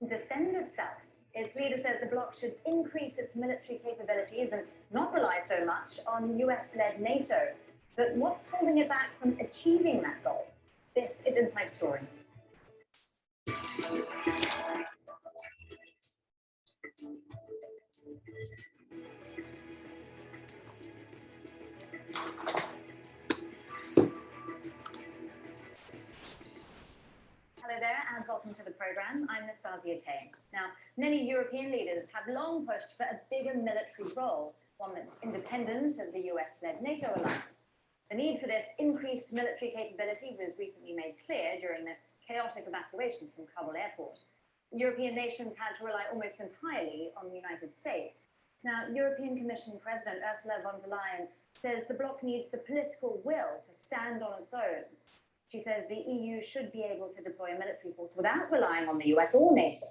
defend itself. Its leader says the bloc should increase its military capabilities and not rely so much on US-led NATO. But what's holding it back from achieving that goal? This is Inside Story. Hello there and welcome to the programme. I'm Nastasia Tay. Now, many European leaders have long pushed for a bigger military role, one that's independent of the US-led NATO alliance. The need for this increased military capability was recently made clear during the chaotic evacuation from Kabul airport. European nations had to rely almost entirely on the United States. Now, European Commission President Ursula von der Leyen says the bloc needs the political will to stand on its own. She says the EU should be able to deploy a military force without relying on the US or NATO.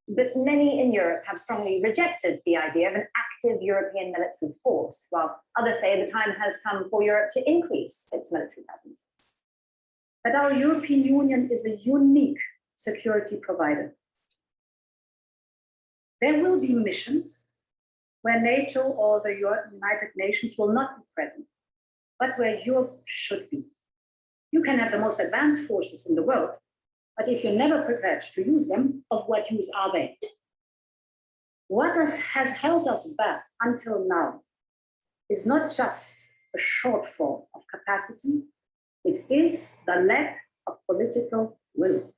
But many in Europe have strongly rejected the idea of an active European military force, while others say the time has come for Europe to increase its military presence. But our European Union is a unique security provider. There will be missions where NATO or the United Nations will not be present, but where Europe should be. You can have the most advanced forces in the world, but if you're never prepared to use them, of what use are they? What has held us back until now is not just a shortfall of capacity, it is the lack of political will.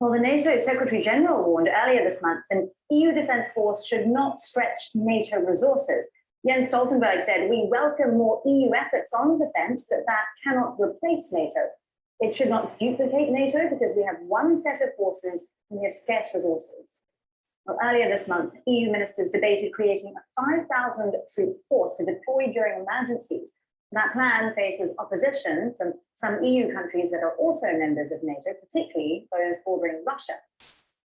Well, the NATO Secretary General warned earlier this month an EU defence force should not stretch NATO resources. Jens Stoltenberg said, "We welcome more EU efforts on defence, but that cannot replace NATO. It should not duplicate NATO because we have one set of forces and we have scarce resources." Well, earlier this month, EU ministers debated creating a 5,000 troop force to deploy during emergencies. That plan faces opposition from some EU countries that are also members of NATO, particularly those bordering Russia.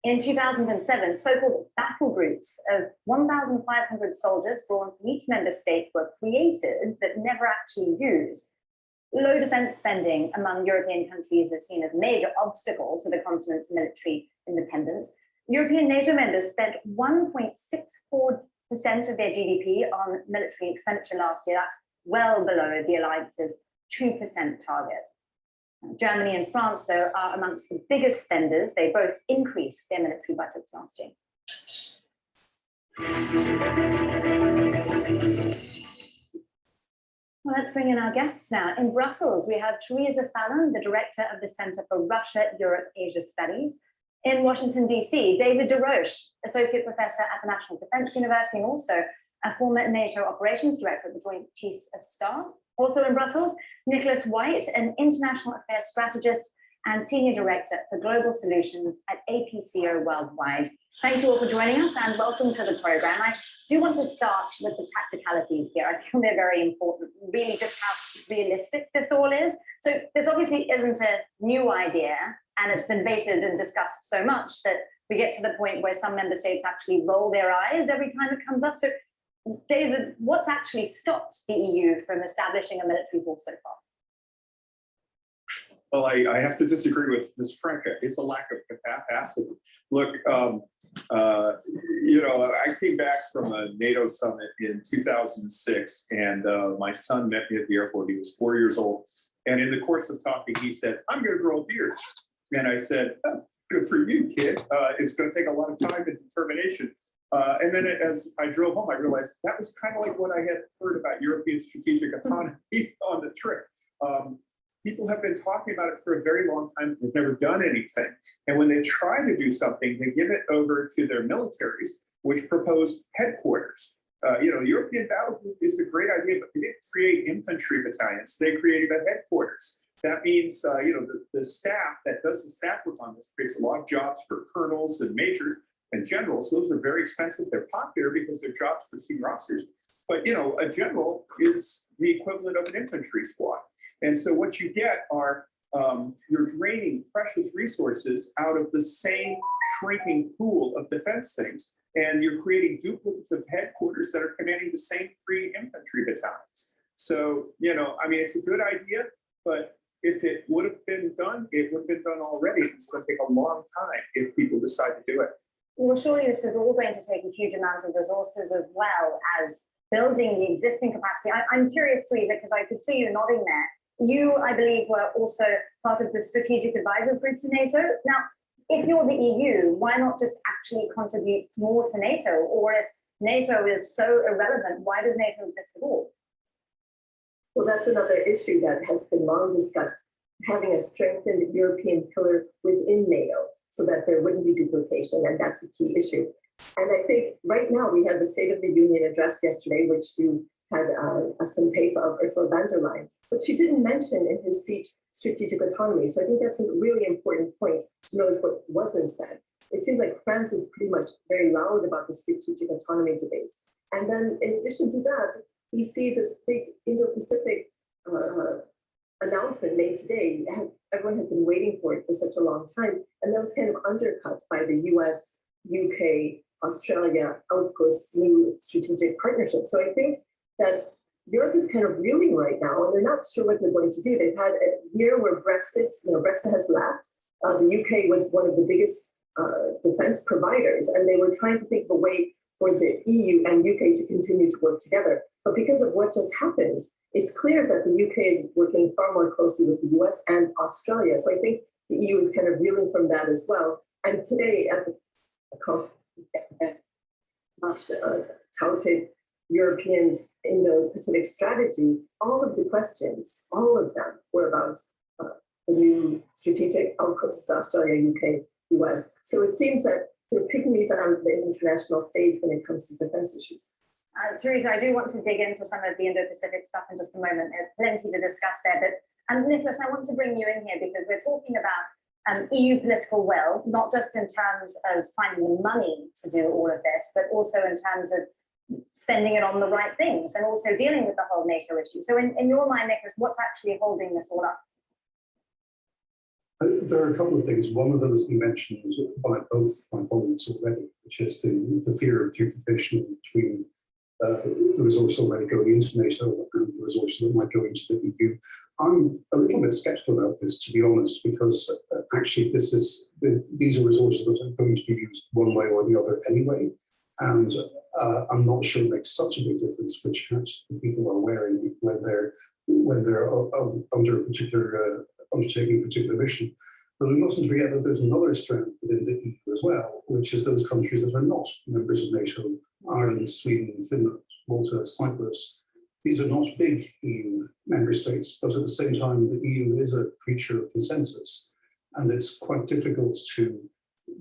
In 2007, so-called battle groups of 1,500 soldiers drawn from each member state were created but never actually used. Low defence spending among European countries is seen as a major obstacle to the continent's military independence. European NATO members spent 1.64% of their GDP on military expenditure last year. That's well below the alliance's 2% target. Germany and France, though, are amongst the biggest spenders. They both increased their military budgets last year. Well, let's bring in our guests now. In Brussels, we have Teresa Fallon, the director of the Center for Russia, Europe, Asia Studies. In Washington, D.C., David DeRoche, associate professor at the National Defense University and also a former NATO operations director at the Joint Chiefs of Staff. Also in Brussels, Nicholas White, an international affairs strategist and senior director for global solutions at APCO Worldwide. Thank you all for joining us and welcome to the program. I do want to start with the practicalities here. I think they're very important, really just how realistic this all is. So this obviously isn't a new idea, and it's been debated and discussed so much that we get to the point where some member states actually roll their eyes every time it comes up. So David, what's actually stopped the EU from establishing a military force so far? Well, I have to disagree with Ms. Franca. It's a lack of capacity. Look, you know, I came back from a NATO summit in 2006, and my son met me at the airport. He was 4 years old. And in the course of talking, he said, "I'm going to grow a beard." And I said, "Oh, good for you, kid. It's going to take a lot of time and determination." And then as I drove home, I realized that was kind of like what I had heard about European strategic autonomy on the trip. People have been talking about it for a very long time. They've never done anything. And when they try to do something, they give it over to their militaries, which propose headquarters. You know, the European battle group is a great idea, but they didn't create infantry battalions. They created a headquarters. That means, you know, the staff that does the staff work on this creates a lot of jobs for colonels and majors and generals. Those are very expensive. They're popular because they're jobs for senior officers. But, you know, a general is the equivalent of an infantry squad. And so what you get are, you're draining precious resources out of the same shrinking pool of defense things. And you're creating duplicative headquarters that are commanding the same 3 infantry battalions. So, you know, I mean, it's a good idea, but if it would have been done, it would have been done already. It's going to take a long time if people decide to do it. Well, surely this is all going to take a huge amount of resources as well as building the existing capacity. I'm curious, Teresa, because I could see you nodding there. You, I believe, were also part of the strategic advisors group to NATO. Now, if you're the EU, why not just actually contribute more to NATO? Or if NATO is so irrelevant, why does NATO exist at all? Well, that's another issue that has been long discussed, having a strengthened European pillar within NATO so that there wouldn't be duplication, and that's a key issue. And I think right now we had the State of the Union address yesterday, which you had some tape of Ursula von der Leyen, but she didn't mention in her speech strategic autonomy. So I think that's a really important point to notice what wasn't said. It seems like France is pretty much very loud about the strategic autonomy debate. And then in addition to that, we see this big Indo-Pacific announcement made today. Everyone had been waiting for it for such a long time. And that was kind of undercut by the US, UK, Australia, outposts, new strategic partnership. So I think that Europe is kind of reeling right now, and they're not sure what they're going to do. They've had a year where Brexit has left. The UK was one of the biggest defense providers, and they were trying to think of a way for the EU and UK to continue to work together. But because of what just happened, it's clear that the UK is working far more closely with the US and Australia. So I think the EU is kind of reeling from that as well. And today at the much touted European Indo-Pacific strategy, all of the questions, all of them were about the new strategic outputs to Australia, UK, US. So it seems that they're picking these on the international stage when it comes to defense issues. Teresa, I do want to dig into some of the Indo-Pacific stuff in just a moment. There's plenty to discuss there, but Nicholas, I want to bring you in here because we're talking about EU political will, not just in terms of finding the money to do all of this, but also in terms of spending it on the right things and also dealing with the whole NATO issue. So in your mind, Nicholas, what's actually holding this all up? There are a couple of things. One of them has been mentioned by both my colleagues already, which is the fear of duplication between the resources already going into NATO and the resources that might go into the EU. I'm a little bit skeptical about this, to be honest, because actually these are resources that are going to be used one way or the other anyway. And I'm not sure it makes such a big difference which hats the people are wearing when they're under a particular undertaking a particular mission. But we mustn't forget that there's another strand within the EU as well, which is those countries that are not members of NATO: Ireland, Sweden, Finland, Malta, Cyprus. These are not big EU member states, but at the same time, the EU is a creature of consensus, and it's quite difficult to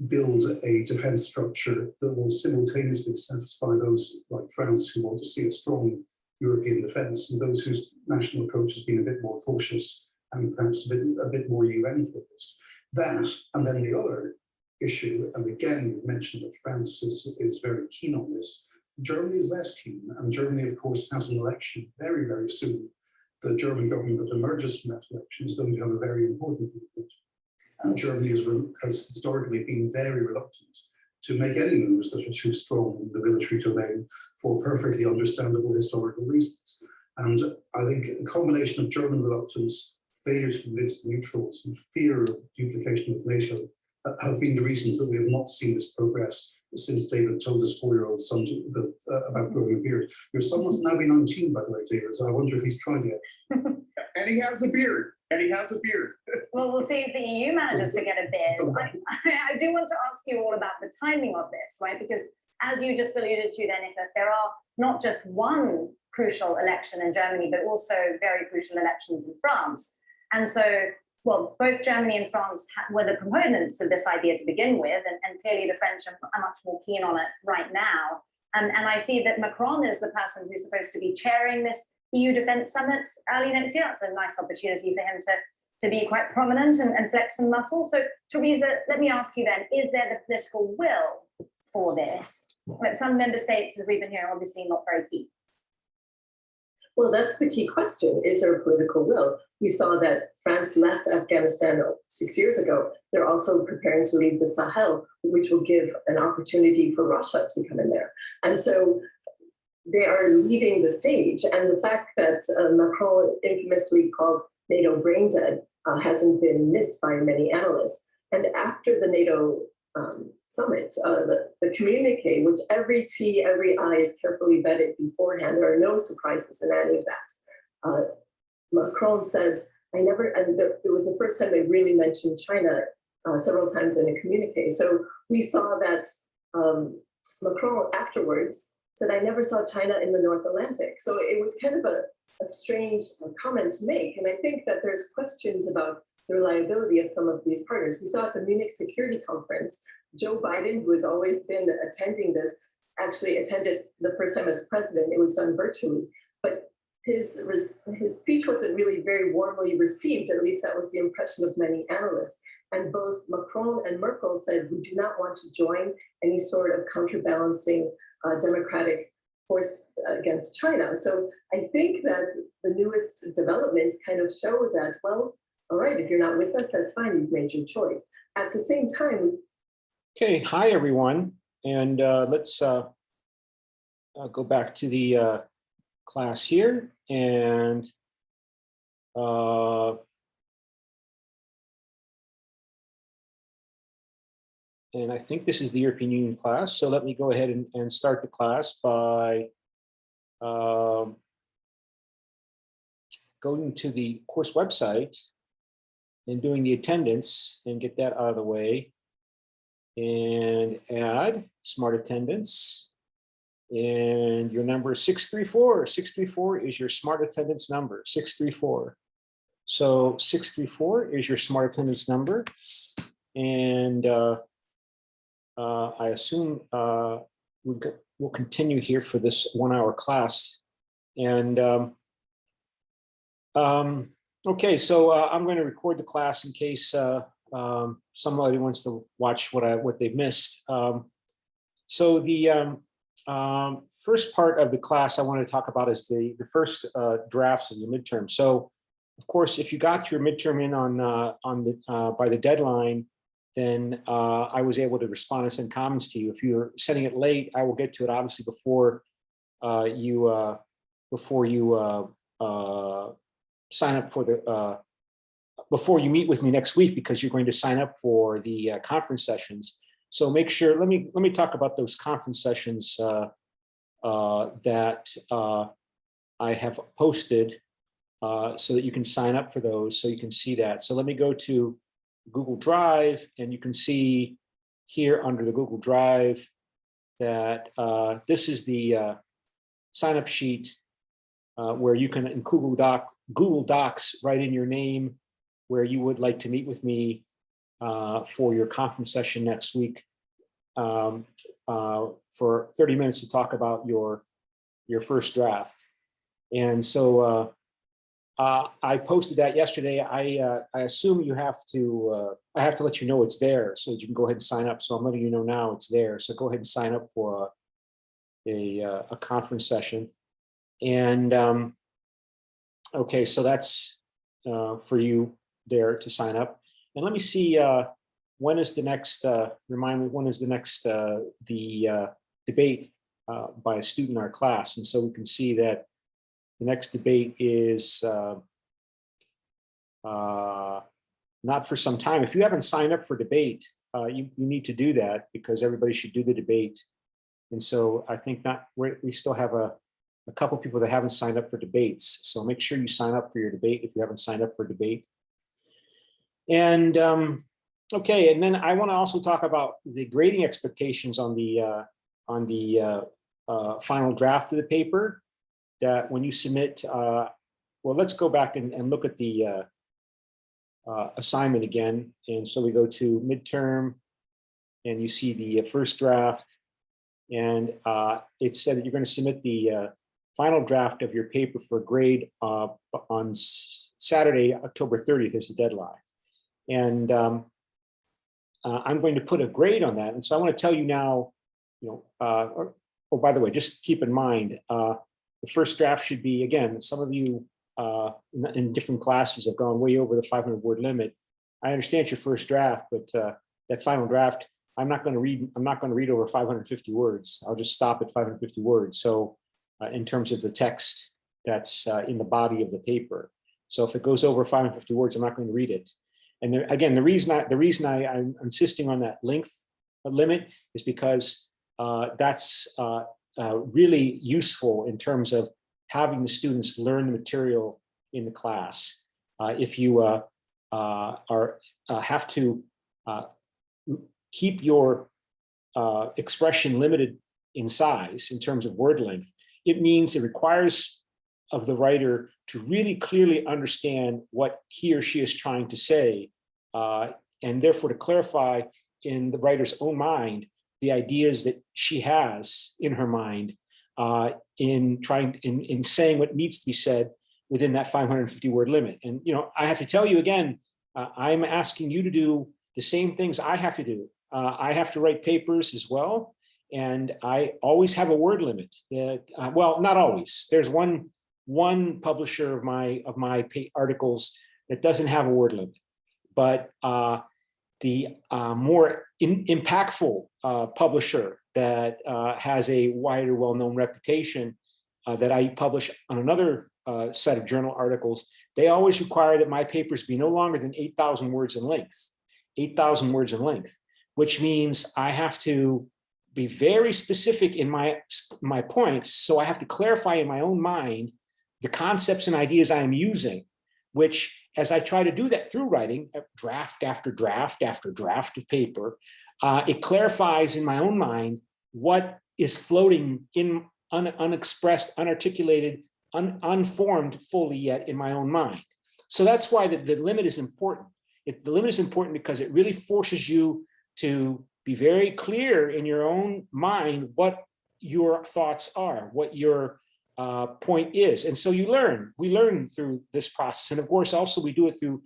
build a defense structure that will simultaneously satisfy those like France who want to see a strong European defense and those whose national approach has been a bit more cautious and perhaps a bit more UN focused. That, and then the other issue, and again, we mentioned that France is very keen on this. Germany is less keen, and Germany, of course, has an election very, very soon. The German government that emerges from that election is going to have a very important movement. And Germany has historically been very reluctant to make any moves that are too strong in the military domain for perfectly understandable historical reasons. And I think a combination of German reluctance, failure to convince the neutrals, and fear of duplication with NATO have been the reasons that we have not seen this progress since David told his 4-year-old son about growing a beard. Your son must now be 19, by the way, David, so I wonder if he's tried yet. And he has a beard. Well, we'll see if the EU manages to get a beard. I do want to ask you all about the timing of this, right? Because as you just alluded to there, Nicholas, there are not just one crucial election in Germany, but also very crucial elections in France. And so, well, both Germany and France were the proponents of this idea to begin with, and clearly the French are much more keen on it right now. And I see that Macron is the person who's supposed to be chairing this EU Defence Summit early next year. That's a nice opportunity for him to be quite prominent and flex some muscle. So, Teresa, let me ask you then, is there the political will for this? But some member states, as we've been hearing, obviously not very keen. Well, that's the key question. Is there a political will? We saw that France left Afghanistan 6 years ago. They're also preparing to leave the Sahel, which will give an opportunity for Russia to come in there. And so they are leaving the stage. And the fact that Macron infamously called NATO brain dead hasn't been missed by many analysts. And after the NATO summit, the communique, which every T, every I is carefully vetted beforehand, there are no surprises in any of that. Macron said, it was the first time they really mentioned China several times in a communique. So we saw that Macron afterwards said, I never saw China in the North Atlantic. So it was kind of a strange comment to make. And I think that there's questions about the reliability of some of these partners. We saw at the Munich Security Conference, Joe Biden, who has always been attending this, actually attended the first time as president. It was done virtually, but his speech wasn't really very warmly received. At least that was the impression of many analysts. And both Macron and Merkel said, we do not want to join any sort of counterbalancing democratic force against China. So I think that the newest developments kind of show that, well, all right, if you're not with us, that's fine, you've made your choice. At the same time. Okay, hi everyone. And let's go back to the class here. And I think this is the European Union class. So let me go ahead and start the class by going to the course website and doing the attendance and get that out of the way. And add smart attendance. And your number is 634. 634 is your smart attendance number, 634. So 634 is your smart attendance number. And I assume we'll continue here for this 1 hour class. And okay, so I'm going to record the class in case somebody wants to watch what they've missed. So the first part of the class I want to talk about is the first drafts of your midterm. So, of course, if you got your midterm in by the deadline, then I was able to respond and send comments to you. If you're sending it late, I will get to it obviously before you sign up for the before you meet with me next week, because you're going to sign up for the conference sessions. So make sure, let me talk about those conference sessions that I have posted so that you can sign up for those, so you can see that. So let me go to Google Drive, and you can see here under the Google Drive that this is the sign up sheet where you can, in Google Docs, write in your name where you would like to meet with me for your conference session next week for 30 minutes to talk about your first draft. And so I posted that yesterday. I assume you have to, I have to let you know it's there so that you can go ahead and sign up. So I'm letting you know now it's there. So go ahead and sign up for a conference session. And okay, so that's for you there to sign up. And let me see, when is the next, remind me, when is the next, debate by a student in our class? And so we can see that the next debate is not for some time. If you haven't signed up for debate, you need to do that, because everybody should do the debate. And so I think we still have a couple people that haven't signed up for debates. So make sure you sign up for your debate if you haven't signed up for debate. And okay, and then I want to also talk about the grading expectations on the final draft of the paper. That when you submit, well, let's go back and look at the assignment again. And so we go to midterm, and you see the first draft, and it said that you're going to submit the final draft of your paper for grade on Saturday, October 30th is the deadline. And I'm going to put a grade on that. And so I want to tell you now, oh, by the way, just keep in mind, the first draft should be, again, some of you in different classes have gone way over the 500-word limit. I understand it's your first draft, but that final draft, I'm not going to read over 550 words. I'll just stop at 550 words. So in terms of the text that's in the body of the paper. So if it goes over 550 words, I'm not going to read it. And there, again, the reason I'm insisting on that length limit is because that's really useful in terms of having the students learn the material in the class. If you have to keep your expression limited in size in terms of word length, it means it requires of the writer to really clearly understand what he or she is trying to say, and therefore to clarify in the writer's own mind the ideas that she has in her mind in saying what needs to be said within that 550 word limit. And I have to tell you again, I'm asking you to do the same things I have to do. I have to write papers as well, and I always have a word limit. That well, not always. There's one publisher of my articles that doesn't have a word limit, but the more impactful publisher that has a wider, well-known reputation that I publish on another set of journal articles, they always require that my papers be no longer than 8,000 words in length. 8,000 words in length, which means I have to be very specific in my points. So I have to clarify in my own mind the concepts and ideas I am using, which, as I try to do that through writing, draft after draft after draft of paper, it clarifies in my own mind what is floating in unexpressed, unarticulated, unformed fully yet in my own mind. So that's why the limit is important. The limit is important because it really forces you to be very clear in your own mind what your thoughts are, what your point is. And so we learn through this process. And of course, also we do it through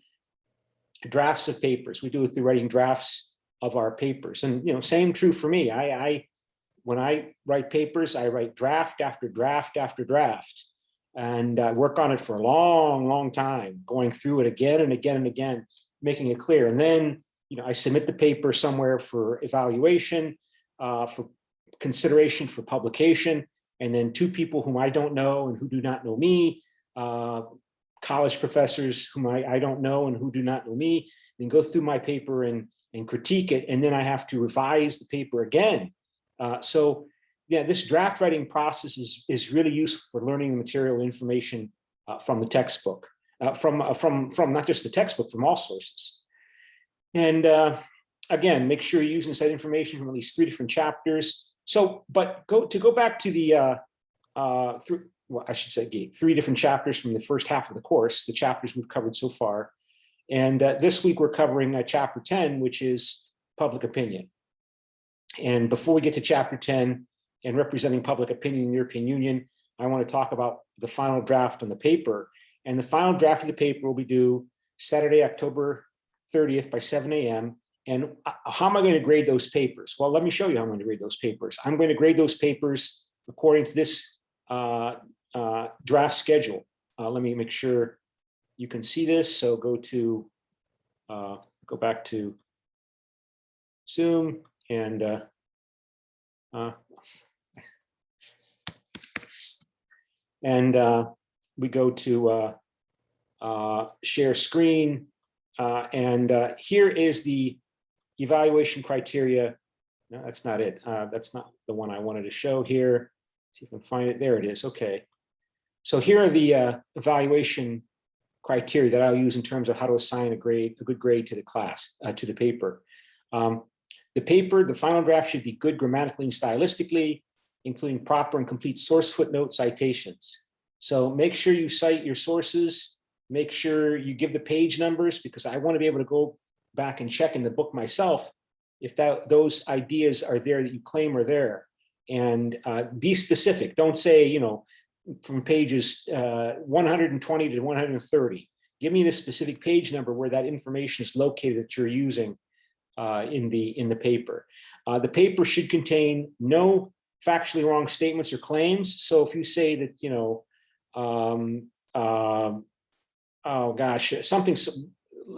drafts of papers. We do it through writing drafts of our papers. And same true for me. When I write papers, I write draft after draft after draft, and work on it for a long, long time, going through it again and again and again, making it clear. And then I submit the paper somewhere for evaluation, for consideration for publication. And then two people whom I don't know and who do not know me, college professors whom I don't know and who do not know me, then go through my paper and critique it. And then I have to revise the paper again. So yeah, this draft writing process is really useful for learning the material information from the textbook, from not just the textbook, from all sources. And again, make sure you're using this information from at least 3 different chapters. So, but to go back to the, I should say 3 different chapters from the first half of the course, the chapters we've covered so far. And this week we're covering chapter 10, which is public opinion. And before we get to chapter 10 and representing public opinion in the European Union, I want to talk about the final draft on the paper. And the final draft of the paper will be due Saturday, October 30th by 7 a.m. And how am I going to grade those papers? Well, let me show you how I'm going to grade those papers. I'm going to grade those papers according to this draft schedule. Let me make sure you can see this. So go back to Zoom and we go to share screen. Here is the evaluation criteria. No, that's not it. That's not the one I wanted to show here. See if I can find it. There it is. Okay. So here are the evaluation criteria that I'll use in terms of how to assign a good grade to the class, to the paper. The final draft should be good grammatically and stylistically, including proper and complete source footnote citations. So make sure you cite your sources. Make sure you give the page numbers, because I want to be able to go back and check in the book myself if those ideas are there that you claim are there. And be specific. Don't say, from pages 120 to 130. Give me the specific page number where that information is located that you're using in the paper. The paper should contain no factually wrong statements or claims. So if you say that, oh gosh, something's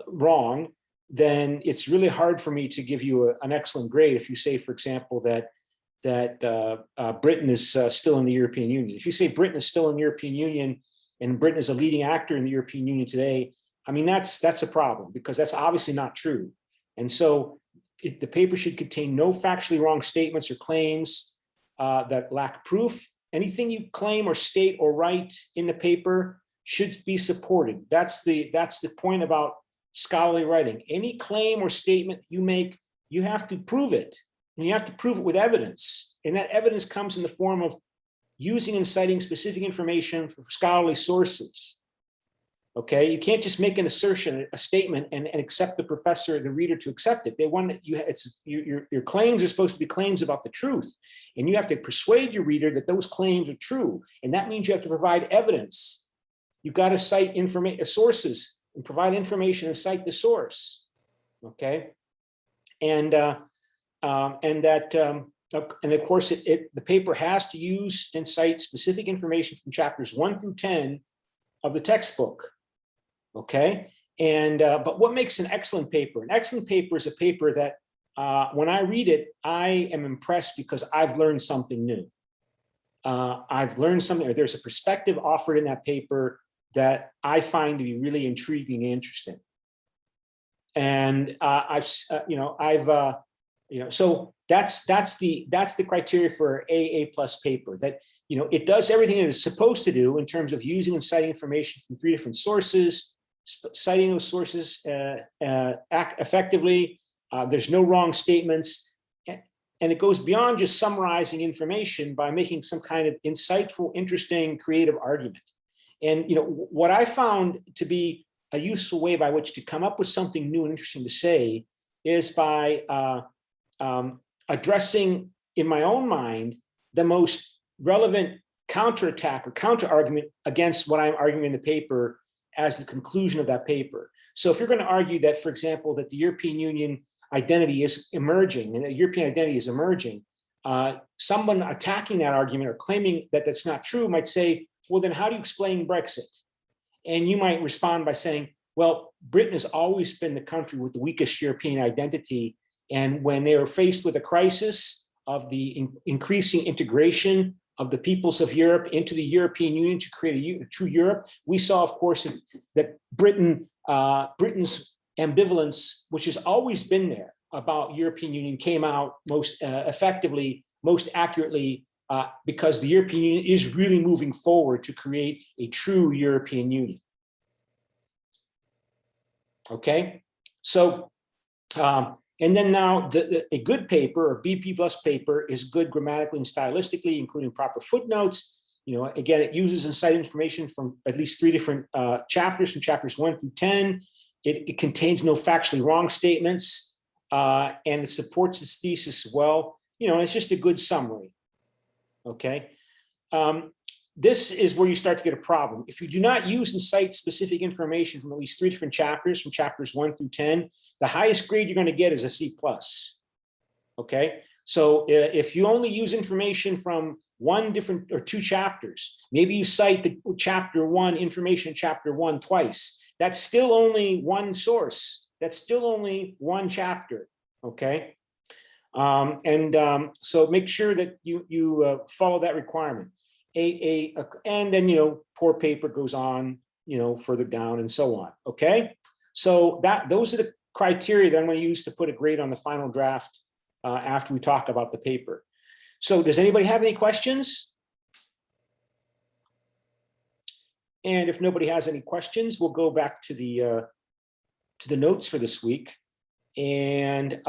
wrong, then it's really hard for me to give you an excellent grade if you say, for example, that Britain is still in the European Union. If you say Britain is still in the European Union and Britain is a leading actor in the European Union today, I mean, that's a problem, because that's obviously not true. And so the paper should contain no factually wrong statements or claims that lack proof. Anything you claim or state or write in the paper should be supported. That's the point about scholarly writing. Any claim or statement you make, you have to prove it, and you have to prove it with evidence. And that evidence comes in the form of using and citing specific information from scholarly sources. Okay, you can't just make an assertion, a statement, and accept the professor, the reader to accept it. They want your claims are supposed to be claims about the truth, and you have to persuade your reader that those claims are true. And that means you have to provide evidence. You've got to cite sources and provide information and cite the source. Okay, and of course, the paper has to use and cite specific information from chapters 1 through 10 of the textbook. Okay, and but what makes an excellent paper? An excellent paper is a paper that when I read it, I am impressed because I've learned something new. I've learned something, or there's a perspective offered in that paper that I find to be really intriguing and interesting. And so that's the criteria for AA plus paper, that it does everything it is supposed to do in terms of using and citing information from 3 different sources, citing those sources effectively. There's no wrong statements, and it goes beyond just summarizing information by making some kind of insightful, interesting, creative argument. And what I found to be a useful way by which to come up with something new and interesting to say is by addressing in my own mind the most relevant counterattack or counter argument against what I'm arguing in the paper as the conclusion of that paper. So if you're going to argue that, for example, that the European Union identity is emerging and the European identity is emerging, someone attacking that argument or claiming that that's not true might say, well, then how do you explain Brexit? And you might respond by saying, well, Britain has always been the country with the weakest European identity. And when they were faced with a crisis of the increasing integration of the peoples of Europe into the European Union to create a true Europe, we saw, of course, that Britain's ambivalence, which has always been there about European Union, came out most effectively, most accurately, because the European Union is really moving forward to create a true European Union. Okay, so and then now a good paper or BP plus paper is good grammatically and stylistically, including proper footnotes. Again, it uses and cites information from at least 3 different chapters, from chapters 1 through 10. It contains no factually wrong statements, and it supports its thesis well. It's just a good summary. Okay. This is where you start to get a problem. If you do not use and cite specific information from at least 3 different chapters, from chapters 1 through 10, the highest grade you're going to get is a C+. Okay, so if you only use information from 1 different or 2 chapters, maybe you cite the chapter 1 information, chapter 1 twice, that's still only 1 source. That's still only 1 chapter. Okay, so make sure that you follow that requirement. And then poor paper goes on further down and so on. Okay, so those are the criteria that I'm going to use to put a grade on the final draft after we talk about the paper. So does anybody have any questions? And if nobody has any questions, we'll go back to the notes for this week. And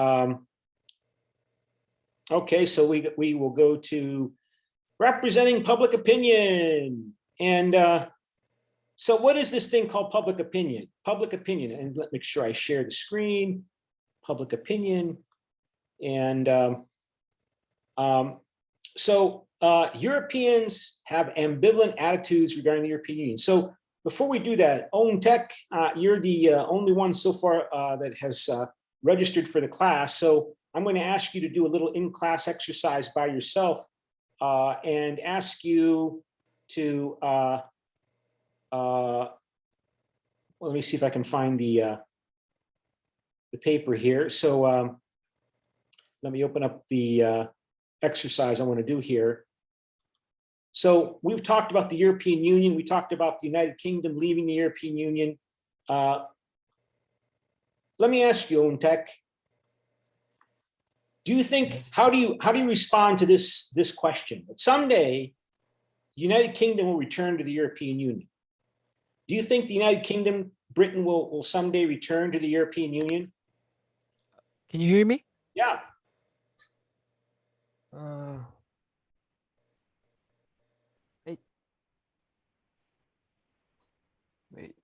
okay, so we will go to representing public opinion. And so what is this thing called public opinion? Public opinion, and let me make sure I share the screen. Public opinion. And Europeans have ambivalent attitudes regarding the European Union. So before we do that, Owen Tech, you're the only one so far that has registered for the class. So I'm going to ask you to do a little in-class exercise by yourself and ask you to, let me see if I can find the paper here. So let me open up the exercise I want to do here. So we've talked about the European Union. We talked about the United Kingdom leaving the European Union. Let me ask you, Ontek, do you think, how do you respond to this question? That someday, the United Kingdom will return to the European Union. Do you think the United Kingdom, Britain will someday return to the European Union? Can you hear me? Yeah. Wait. Wait.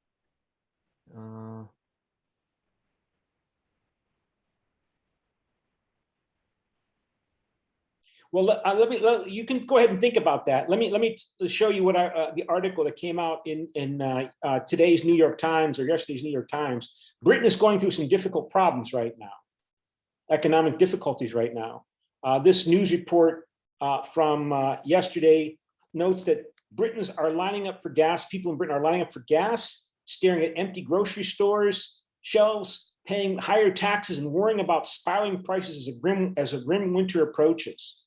Well, you can go ahead and think about that. Let me show you what the article that came out in today's New York Times or yesterday's New York Times. Britain is going through some difficult problems right now, economic difficulties right now. This news report from yesterday notes that Britons are lining up for gas. People in Britain are lining up for gas, staring at empty grocery stores, shelves, paying higher taxes and worrying about spiraling prices as a grim winter approaches.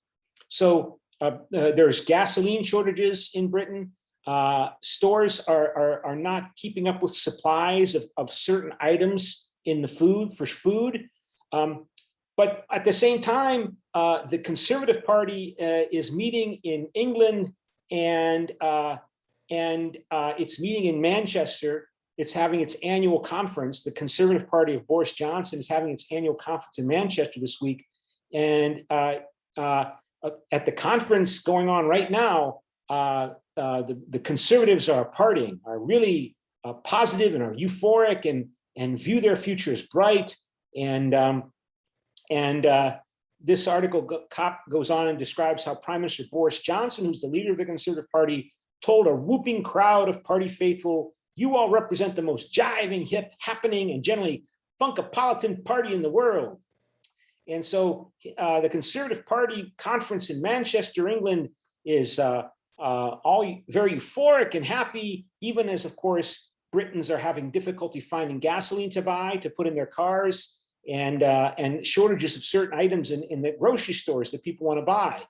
So there's gasoline shortages in Britain. Stores are not keeping up with supplies of certain items in the food. But at the same time, the Conservative Party is meeting in England and it's meeting in Manchester. It's having its annual conference. The Conservative Party of Boris Johnson is having its annual conference in Manchester this week. And at the conference going on right now, the Conservatives are partying, are really positive and are euphoric and view their future as bright. And this article goes on and describes how Prime Minister Boris Johnson, who's the leader of the Conservative Party, told a whooping crowd of party faithful, "You all represent the most jiving, hip, happening, and generally funkopolitan party in the world." And so the Conservative Party conference in Manchester, England, is all very euphoric and happy, even as, of course, Britons are having difficulty finding gasoline to buy, to put in their cars, and shortages of certain items in the grocery stores that people want to buy.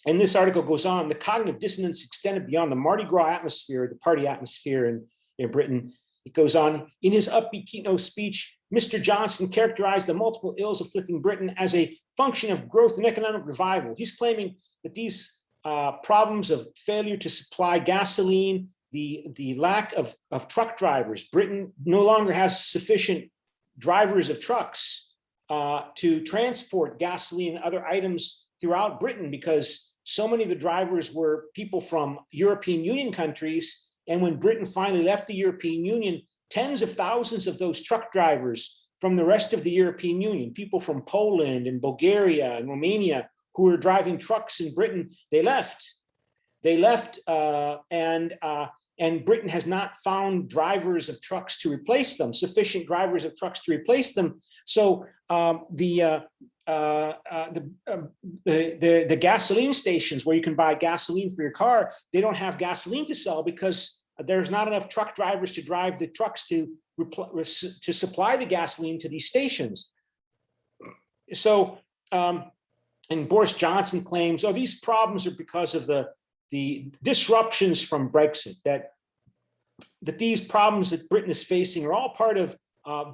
And this article goes on, the cognitive dissonance extended beyond the Mardi Gras atmosphere, the party atmosphere in Britain. It goes on, in his upbeat keynote speech, Mr. Johnson characterized the multiple ills afflicting Britain as a function of growth and economic revival. He's claiming that these problems of failure to supply gasoline, the lack of truck drivers, Britain no longer has sufficient drivers of trucks to transport gasoline and other items throughout Britain because so many of the drivers were people from European Union countries. And when Britain finally left the European Union, tens of thousands of those truck drivers from the rest of the European Union, people from Poland and Bulgaria and Romania who were driving trucks in Britain, they left. And Britain has not found drivers of trucks to replace them, sufficient drivers of trucks to replace them. So the gasoline stations where you can buy gasoline for your car, they don't have gasoline to sell because there's not enough truck drivers to drive the trucks to supply the gasoline to these stations. So, and Boris Johnson claims, oh, these problems are because of the disruptions from Brexit, that these problems that Britain is facing are all part of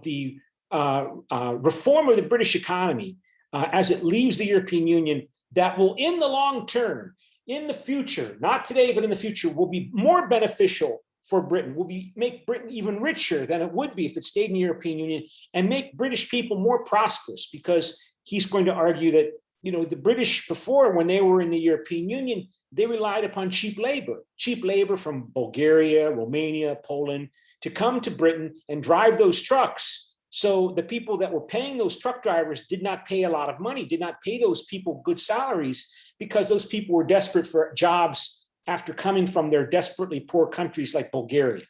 the reform of the British economy as it leaves the European Union, that will in the long term, in the future, not today, but in the future, will be more beneficial for Britain, will make Britain even richer than it would be if it stayed in the European Union, and make British people more prosperous, because he's going to argue that, you know, the British before, when they were in the European Union, they relied upon cheap labor from Bulgaria, Romania, Poland, to come to Britain and drive those trucks. So the people that were paying those truck drivers did not pay a lot of money, did not pay those people good salaries, because those people were desperate for jobs after coming from their desperately poor countries like Bulgaria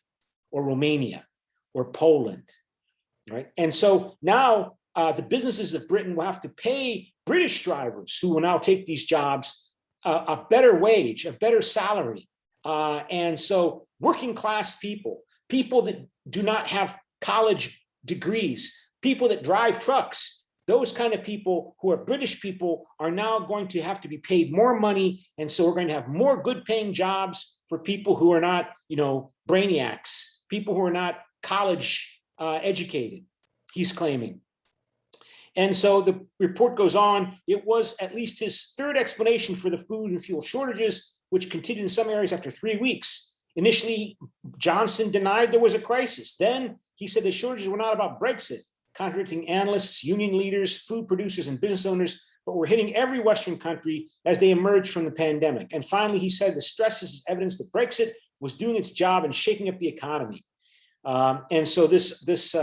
or Romania or Poland, right? And so now the businesses of Britain will have to pay British drivers who will now take these jobs a better wage, a better salary. And so working class people, people that do not have college degrees, people that drive trucks, those kind of people who are British people are now going to have to be paid more money. And so we're going to have more good paying jobs for people who are not, brainiacs, people who are not college educated, he's claiming. And so the report goes on, it was at least his third explanation for the food and fuel shortages, which continued in some areas after 3 weeks. Initially, Johnson denied there was a crisis. Then he said the shortages were not about Brexit, contradicting analysts, union leaders, food producers, and business owners, but were hitting every Western country as they emerged from the pandemic. And finally, he said the stresses is evidence that Brexit was doing its job and shaking up the economy. And so this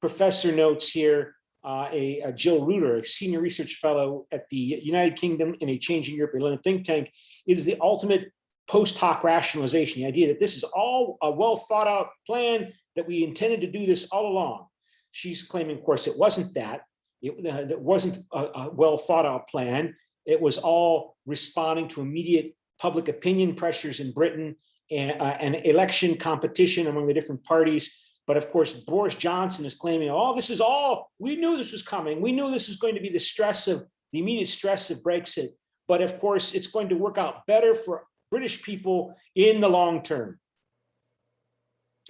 professor notes here, a Jill Reuter, a senior research fellow at the United Kingdom in a Changing Europe London think tank, it is the ultimate post hoc rationalization, the idea that this is all a well thought out plan, that we intended to do this all along. She's claiming, of course, it wasn't that. It wasn't a well thought out plan. It was all responding to immediate public opinion pressures in Britain and election competition among the different parties. But of course, Boris Johnson is claiming, oh, this is all, we knew this was coming. We knew this was going to be the immediate stress of Brexit. But of course, it's going to work out better for British people in the long term.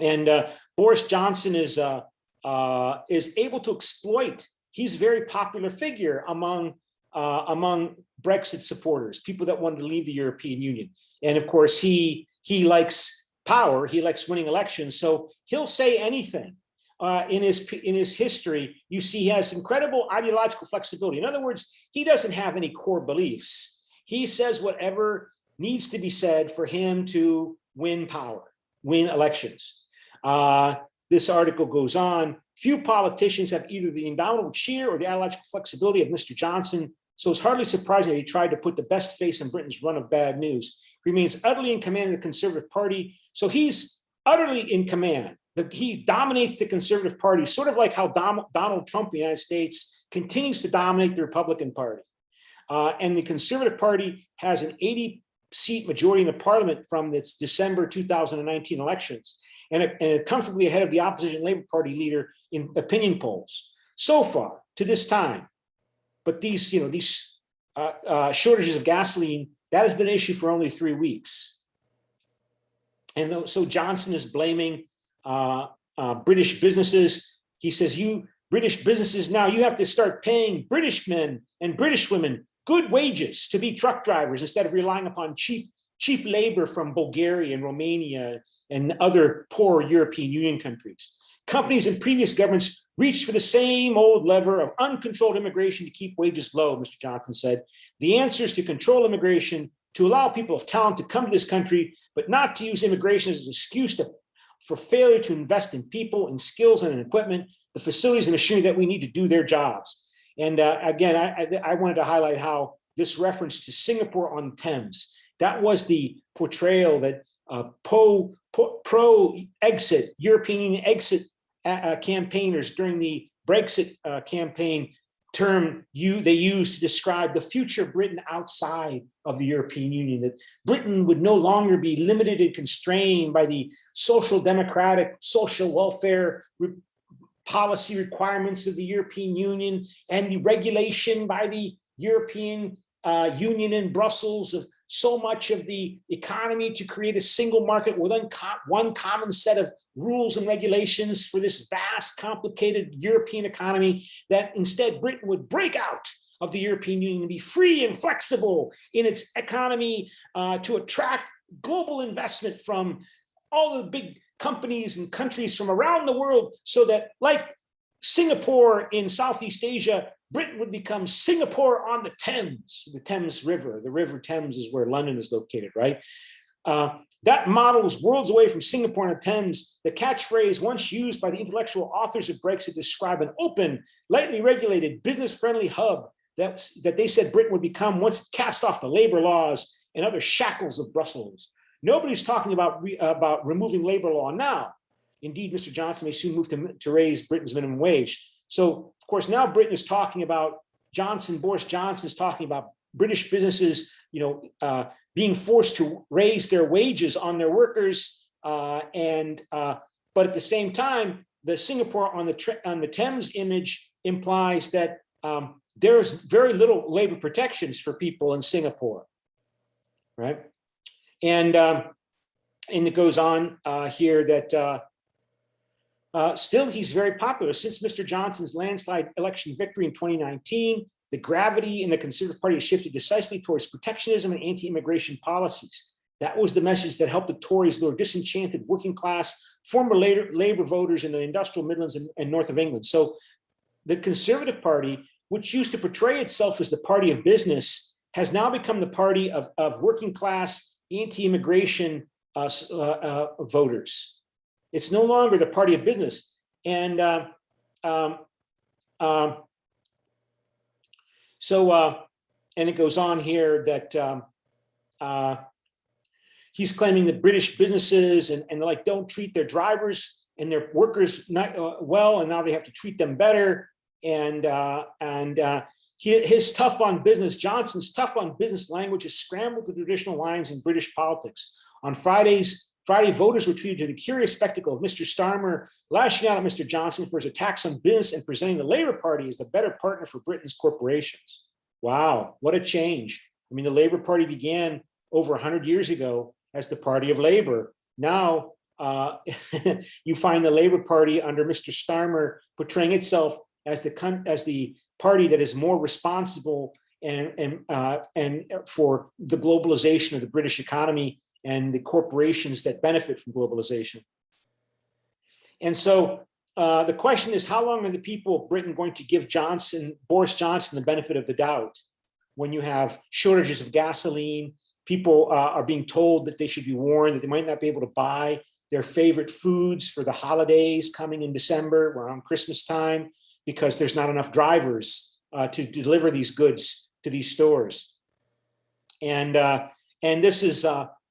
And Boris Johnson is able to exploit. He's a very popular figure among Brexit supporters, people that wanted to leave the European Union. And of course, he likes power. He likes winning elections. So he'll say anything. In his history, you see he has incredible ideological flexibility. In other words, he doesn't have any core beliefs. He says whatever needs to be said for him to win power, win elections. This article goes on. Few politicians have either the indomitable cheer or the ideological flexibility of Mr. Johnson. So it's hardly surprising that he tried to put the best face on Britain's run of bad news. He remains utterly in command of the Conservative Party. So he's utterly in command. He dominates the Conservative Party, sort of like how Donald Trump in the United States continues to dominate the Republican Party. And the Conservative Party has an 80-seat majority in the parliament from its December 2019 elections, and comfortably ahead of the opposition Labour Party leader in opinion polls so far to this time. But these shortages of gasoline, that has been an issue for only 3 weeks. And so Johnson is blaming British businesses. He says, you British businesses, now you have to start paying British men and British women good wages to be truck drivers instead of relying upon cheap labor from Bulgaria and Romania and other poor European Union countries. Companies and previous governments reached for the same old lever of uncontrolled immigration to keep wages low, Mr. Johnson said. The answer is to control immigration, to allow people of talent to come to this country, but not to use immigration as an excuse for failure to invest in people, in skills, and in equipment, the facilities and machinery that we need to do their jobs. And again, I wanted to highlight how this reference to Singapore on the Thames, that was the portrayal that pro-exit, European Union exit campaigners during the Brexit campaign term they used to describe the future of Britain outside of the European Union, that Britain would no longer be limited and constrained by the social democratic, social welfare policy requirements of the European Union and the regulation by the European Union in Brussels of so much of the economy to create a single market with one common set of rules and regulations for this vast, complicated European economy, that instead Britain would break out of the European Union and be free and flexible in its economy to attract global investment from all the big companies and countries from around the world, so that, like Singapore in Southeast Asia, Britain would become Singapore on the Thames River. The River Thames is where London is located, right? That model is worlds away from Singapore on the Thames. The catchphrase once used by the intellectual authors of Brexit to describe an open, lightly regulated, business-friendly hub that they said Britain would become once it cast off the labor laws and other shackles of Brussels. Nobody's talking about removing labor law now. Indeed, Mr. Johnson may soon move to raise Britain's minimum wage. So, of course, now Britain is talking about Boris Johnson is talking about British businesses, being forced to raise their wages on their workers, but at the same time, the Singapore on the Thames image implies that there's very little labor protections for people in Singapore, right? And it goes on here that still he's very popular. Since Mr. Johnson's landslide election victory in 2019, the gravity in the Conservative Party has shifted decisively towards protectionism and anti-immigration policies. That was the message that helped the Tories lure disenchanted working class, former labor voters in the industrial Midlands and north of England. So the Conservative Party, which used to portray itself as the party of business, has now become the party of working class, anti-immigration voters. It's no longer the party of business. And and it goes on here that he's claiming that British businesses and like don't treat their drivers and their workers not well, and now they have to treat them better. And his tough on business, Johnson's tough on business language has scrambled the traditional lines in British politics. On Friday, voters were treated to the curious spectacle of Mr. Starmer lashing out at Mr. Johnson for his attacks on business and presenting the Labour Party as the better partner for Britain's corporations. Wow, what a change. I mean, the Labour Party began over 100 years ago as the party of labor. Now, you find the Labour Party under Mr. Starmer portraying itself as the party that is more responsible and for the globalization of the British economy and the corporations that benefit from globalization. And so the question is, how long are the people of Britain going to give Boris Johnson the benefit of the doubt when you have shortages of gasoline? People are being told that they should be warned that they might not be able to buy their favorite foods for the holidays coming in December, around Christmas time, because there's not enough drivers to deliver these goods to these stores. And this is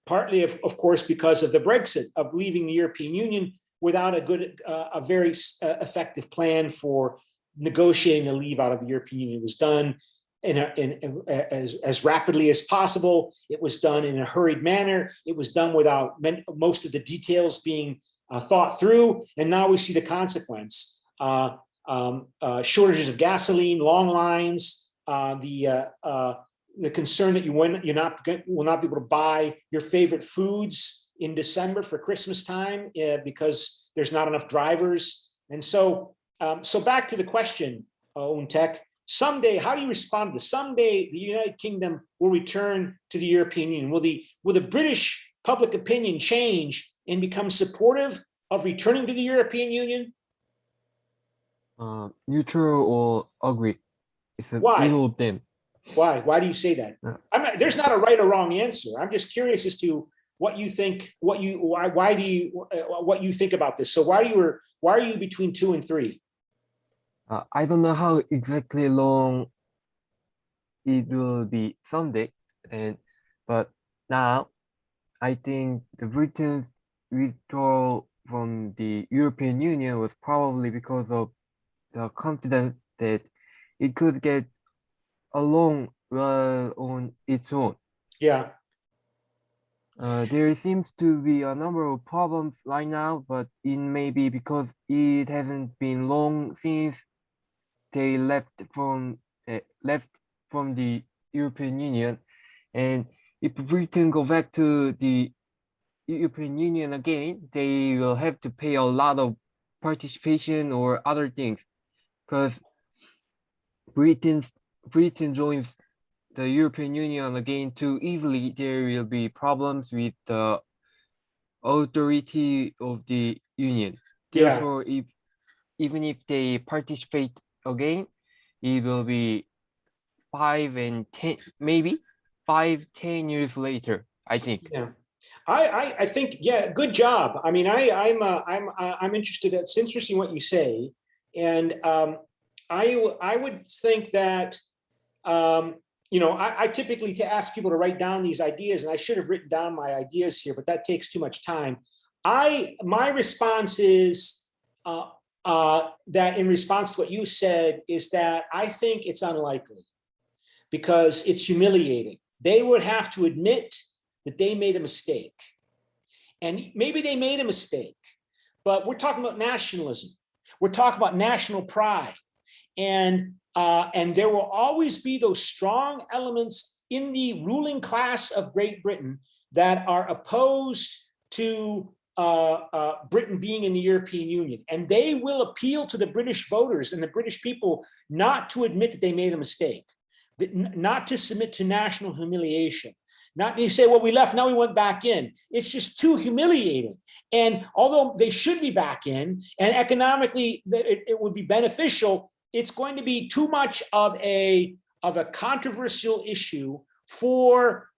partly, of course, because of the Brexit, of leaving the European Union without a very effective plan for negotiating a leave out of the European Union. It was done as rapidly as possible. It was done in a hurried manner. It was done without most of the details being thought through. And now we see the consequence. Shortages of gasoline, long lines, the concern that you will not be able to buy your favorite foods in December for Christmas time because there's not enough drivers. And so back to the question, Untek, someday, how do you respond to this? Someday the United Kingdom will return to the European Union. Will the British public opinion change and become supportive of returning to the European Union? Neutral or agree. It's a Why? middle of them. Why? Why do you say that? There's not a right or wrong answer. I'm just curious as to what you think. What you think about this? So why are you between 2 and 3? I don't know how exactly long it will be someday, but now I think the Britain's withdrawal from the European Union was probably because of the confidence that it could get along well on its own. Yeah. There seems to be a number of problems right now, but it may be because it hasn't been long since they left from the European Union, and if Britain go back to the European Union again, they will have to pay a lot of participation or other things, because Britain joins the European Union again too easily, there will be problems with the authority of the Union. Therefore, even if they participate again, it will be 5 and 10, maybe 5-10 years later, I think. Yeah. I think, yeah, good job. I mean, I'm interested. It's interesting what you say, and I would think that I typically ask people to write down these ideas, and I should have written down my ideas here, but that takes too much time. My response is that in response to what you said is that I think it's unlikely because it's humiliating. They would have to admit that they made a mistake. And maybe they made a mistake, but we're talking about nationalism. We're talking about national pride. And and there will always be those strong elements in the ruling class of Great Britain that are opposed to Britain being in the European Union. And they will appeal to the British voters and the British people not to admit that they made a mistake, not to submit to national humiliation. Not you say, well, we left, now we went back in. It's just too humiliating. And although they should be back in, and economically it would be beneficial, it's going to be too much of a controversial issue for,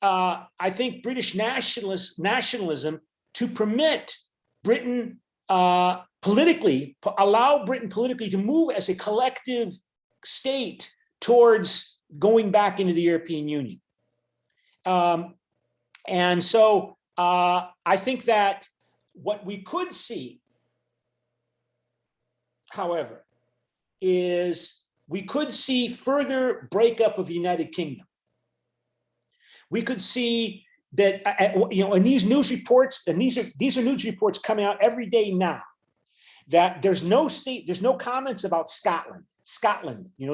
I think, British nationalism to permit Britain politically, allow Britain politically to move as a collective state towards going back into the European Union. And so I think that what we could see, however, is we could see further breakup of the United Kingdom. We could see that, in these news reports, and these are news reports coming out every day now, that there's no comments about Scotland, in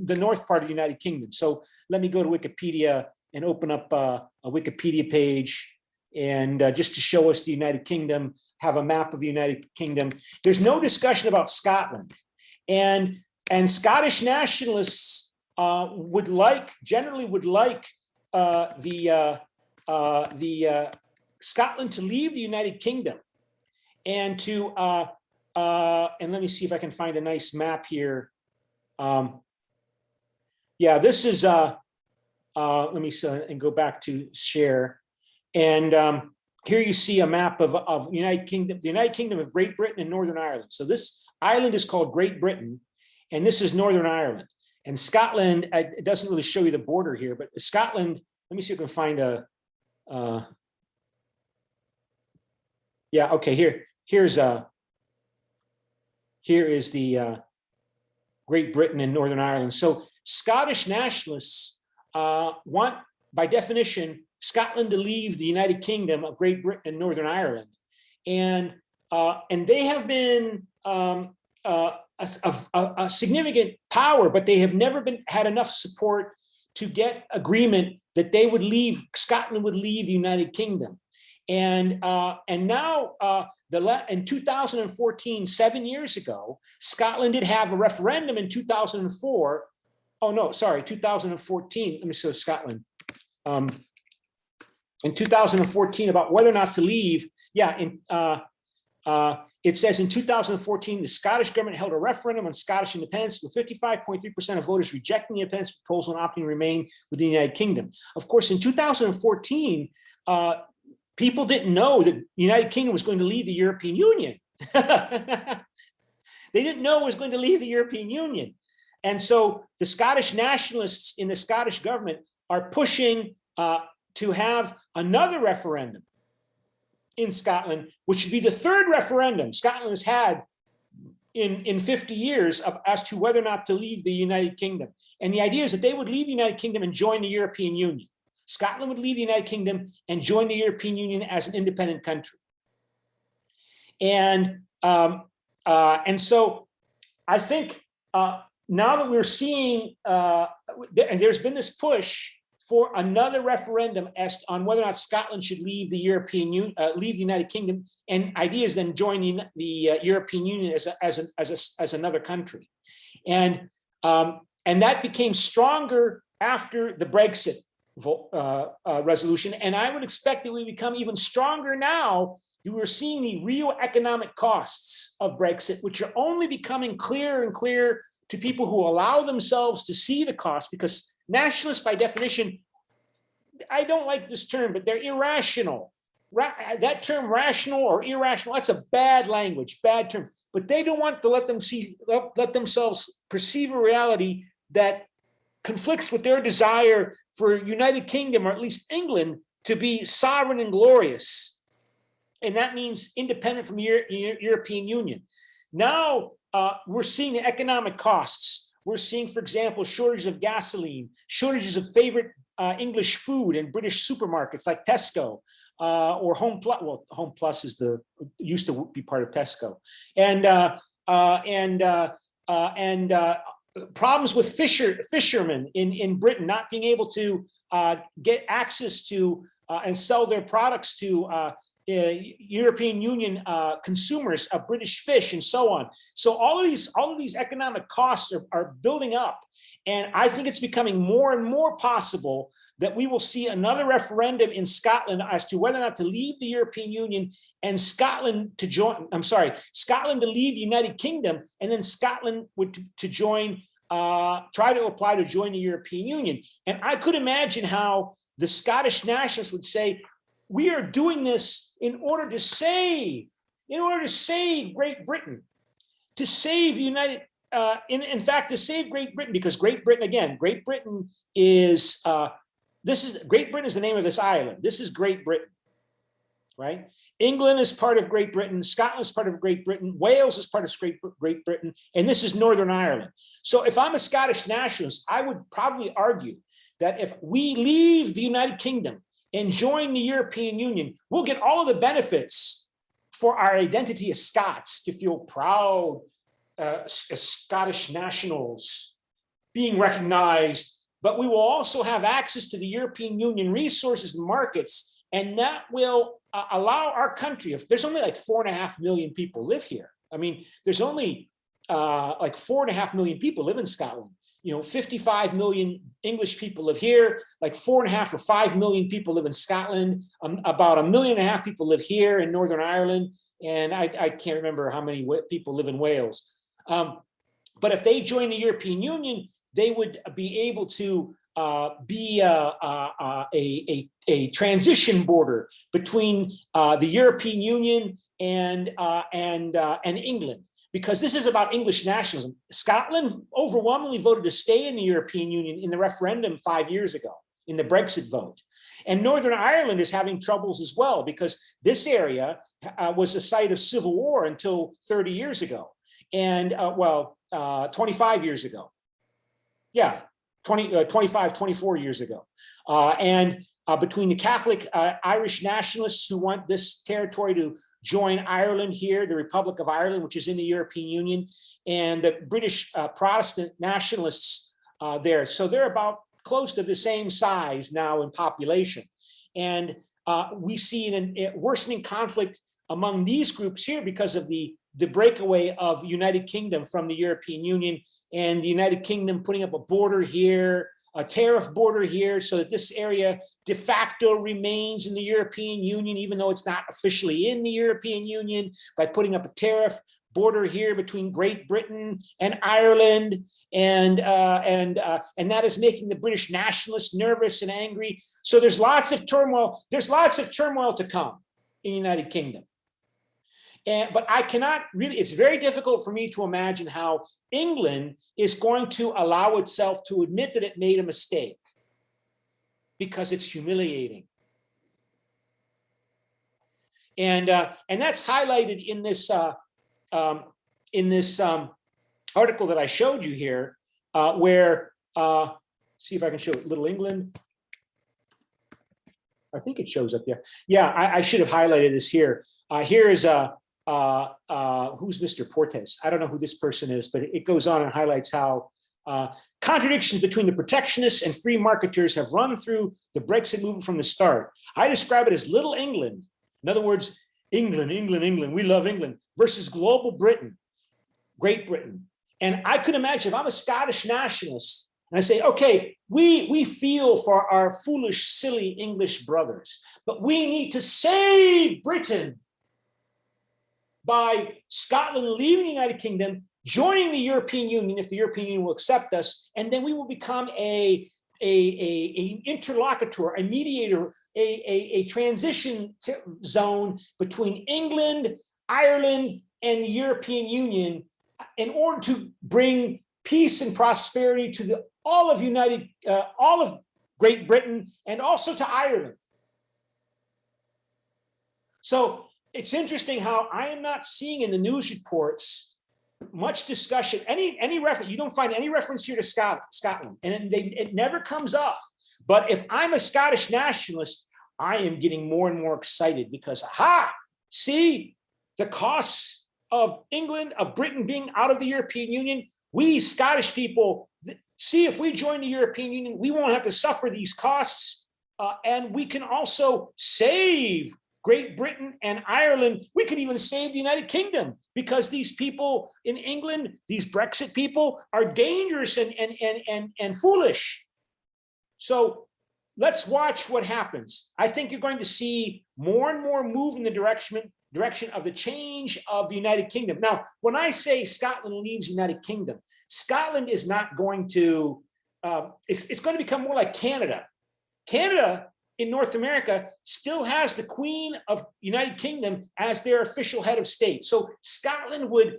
the north part of the United Kingdom. So let me go to Wikipedia and open up a Wikipedia page, and just to show us the United Kingdom, have a map of the United Kingdom. There's no discussion about Scotland, and Scottish nationalists generally would like Scotland to leave the United Kingdom, and to and let me see if I can find a nice map here. Yeah, this is let me and go back to share, and here you see a map of United Kingdom, the United Kingdom of Great Britain and Northern Ireland. So this island is called Great Britain, and this is Northern Ireland. And Scotland, it doesn't really show you the border here, but Scotland, let me see if I can find a, yeah, okay, here is the Great Britain and Northern Ireland. So Scottish nationalists want, by definition, Scotland to leave the United Kingdom of Great Britain and Northern Ireland. And they have been a significant power, but they have never had enough support to get agreement that they would leave, Scotland would leave the United Kingdom. And now in 2014, 7 years ago, Scotland did have a referendum in 2004. Oh no, sorry, 2014. Let me show Scotland. In 2014, about whether or not to leave. Yeah, it says in 2014, the Scottish government held a referendum on Scottish independence, with 55.3% of voters rejecting the independence proposal and opting to remain with the United Kingdom. Of course, in 2014, people didn't know that the United Kingdom was going to leave the European Union. They didn't know it was going to leave the European Union. And so the Scottish nationalists in the Scottish government are pushing to have another referendum in Scotland, which would be the third referendum Scotland has had in 50 years as to whether or not to leave the United Kingdom. And the idea is that they would leave the United Kingdom and join the European Union. Scotland would leave the United Kingdom and join the European Union as an independent country. And so I think now that we're seeing, there's been this push for another referendum as on whether or not Scotland should leave the European Union, leave the United Kingdom, and ideas then joining the European Union as another country, and that became stronger after the Brexit resolution, and I would expect that we become even stronger now that we're seeing the real economic costs of Brexit, which are only becoming clearer and clearer to people who allow themselves to see the cost, because nationalists, by definition, I don't like this term, but they're irrational. That term, rational or irrational, that's a bad language, bad term. But they don't want to let themselves perceive a reality that conflicts with their desire for United Kingdom, or at least England, to be sovereign and glorious. And that means independent from the European Union. Now we're seeing the economic costs. We're seeing, for example, shortages of gasoline, shortages of favorite English food in British supermarkets like Tesco or Home Plus. Well, Home Plus used to be part of Tesco, and problems with fishermen in Britain not being able to get access to and sell their products to European Union consumers of British fish and so on. So all of these economic costs are building up. And I think it's becoming more and more possible that we will see another referendum in Scotland as to whether or not to leave the European Union and Scotland to join, Scotland to leave the United Kingdom, and then Scotland would to join, try to apply to join the European Union. And I could imagine how the Scottish nationalists would say, we are doing this in order to save Great Britain, to save the United, in fact, to save Great Britain, because Great Britain, again, Great Britain is, Great Britain is the name of this island. This is Great Britain, right? England is part of Great Britain. Scotland is part of Great Britain. Wales is part of Great Britain. And this is Northern Ireland. So if I'm a Scottish nationalist, I would probably argue that if we leave the United Kingdom and join the European Union, we'll get all of the benefits for our identity as Scots, to feel proud as Scottish nationals, being recognized. But we will also have access to the European Union resources and markets, and that will allow our country, if there's only like 4.5 million people live here. I mean, there's only like 4.5 million people live in Scotland. 55 million English people live here, like 4.5 or 5 million people live in Scotland. About 1.5 million people live here in Northern Ireland. And I can't remember how many people live in Wales. But if they join the European Union, they would be able to be a transition border between the European Union and England, because this is about English nationalism. Scotland overwhelmingly voted to stay in the European Union in the referendum 5 years ago, in the Brexit vote. And Northern Ireland is having troubles as well, because this area was a site of civil war until 30 years ago. And 25 years ago. Yeah, 24 years ago. Between the Catholic Irish nationalists who want this territory to join Ireland here, the Republic of Ireland, which is in the European Union, and the British Protestant nationalists there. So they're about close to the same size now in population. And we see a worsening conflict among these groups here because of the breakaway of United Kingdom from the European Union, and the United Kingdom putting up a border here, a tariff border here, so that this area de facto remains in the European Union, even though it's not officially in the European Union, by putting up a tariff border here between Great Britain and Ireland. And that is making the British nationalists nervous and angry. So there's lots of turmoil. There's lots of turmoil to come in the United Kingdom. But I cannot really, it's very difficult for me to imagine how England is going to allow itself to admit that it made a mistake, because it's humiliating. And that's highlighted in this article that I showed you here, where, see if I can show it, Little England. I think it shows up there. Yeah, I should have highlighted this here. Here is who's Mr. Portes? I don't know who this person is, but it goes on and highlights how contradictions between the protectionists and free marketers have run through the Brexit movement from the start. I describe it as Little England. In other words, England, England, England, we love England, versus global Britain, Great Britain. And I could imagine if I'm a Scottish nationalist and I say, okay, we feel for our foolish, silly English brothers, but we need to save Britain by Scotland leaving the United Kingdom, joining the European Union if the European Union will accept us, and then we will become an interlocutor, a mediator, a transition zone between England, Ireland, and the European Union in order to bring peace and prosperity to all of Great Britain and also to Ireland. So it's interesting how I am not seeing in the news reports much discussion, any reference. You don't find any reference here to Scotland, and it never comes up. But if I'm a Scottish nationalist, I am getting more and more excited because, see, the costs of England, of Britain being out of the European Union we Scottish people, see if we join the European Union, we won't have to suffer these costs. And we can also save Great Britain and Ireland. We could even save the United Kingdom, because these people in England, these Brexit people, are dangerous and foolish. So let's watch what happens. I think you're going to see more and more move in the direction of the change of the United Kingdom. Now, when I say Scotland leaves the United Kingdom, Scotland is not going to, it's going to become more like Canada. Canada in North America still has the Queen of United Kingdom as their official head of state. So Scotland would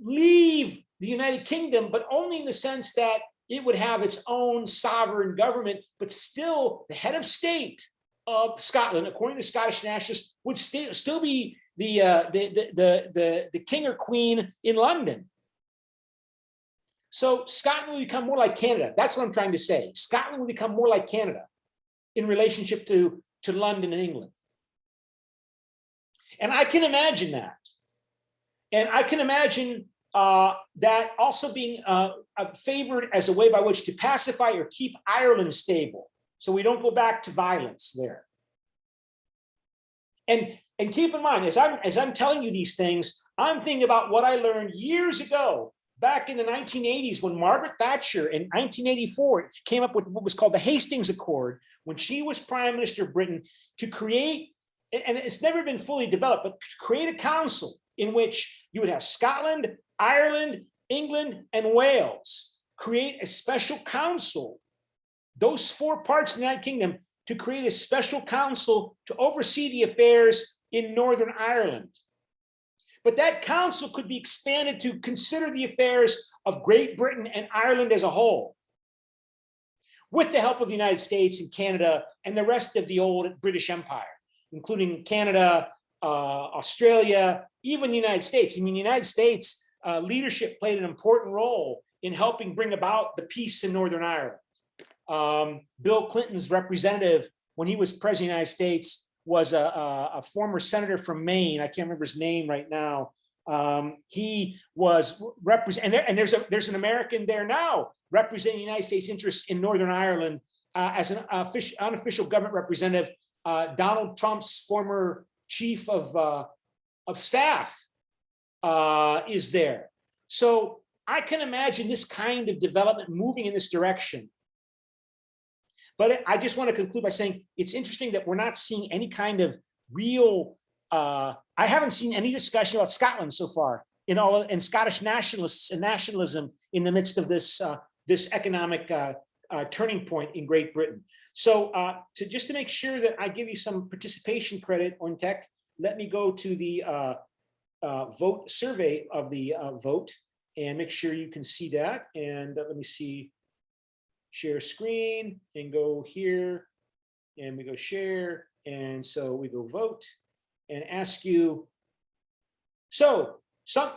leave the United Kingdom, but only in the sense that it would have its own sovereign government, but still the head of state of Scotland, according to Scottish nationalists, would still be the king or queen in London. So Scotland will become more like Canada. That's what I'm trying to say. Scotland will become more like Canada in relationship to London and England. And I can imagine that. And I can imagine that also being favored as a way by which to pacify or keep Ireland stable, so we don't go back to violence there. And keep in mind, as I'm telling you these things, I'm thinking about what I learned years ago, back in the 1980s, when Margaret Thatcher in 1984 came up with what was called the Hastings Accord, when she was Prime Minister of Britain, to create, and it's never been fully developed, but to create a council in which you would have Scotland, Ireland, England, and Wales create a special council, those four parts of the United Kingdom, to create a special council to oversee the affairs in Northern Ireland. But that council could be expanded to consider the affairs of Great Britain and Ireland as a whole, with the help of the United States and Canada and the rest of the old British Empire, including Canada, Australia, even the United States. I mean, the United States leadership played an important role in helping bring about the peace in Northern Ireland. Bill Clinton's representative, when he was president of the United States, was a former senator from Maine. I can't remember his name right now. He was there's an American there now representing the United States interests in Northern Ireland as an unofficial government representative. Donald Trump's former chief of staff is there. So I can imagine this kind of development moving in this direction. But I just want to conclude by saying it's interesting that we're not seeing any kind of real, I haven't seen any discussion about Scotland so far in Scottish nationalists and nationalism in the midst of this, this economic turning point in Great Britain. So just to make sure that I give you some participation credit on tech, let me go to the vote survey of the vote and make sure you can see that. And let me see. Share screen and go here and we go share. And so we go vote and ask you, so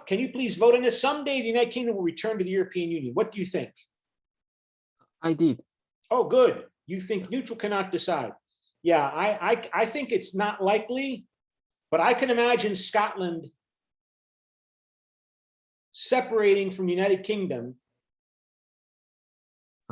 can you please vote on this? Someday the United Kingdom will return to the European Union. What do you think? I did. Oh, good. You think neutral cannot decide. Yeah, I think it's not likely, but I can imagine Scotland separating from the United Kingdom,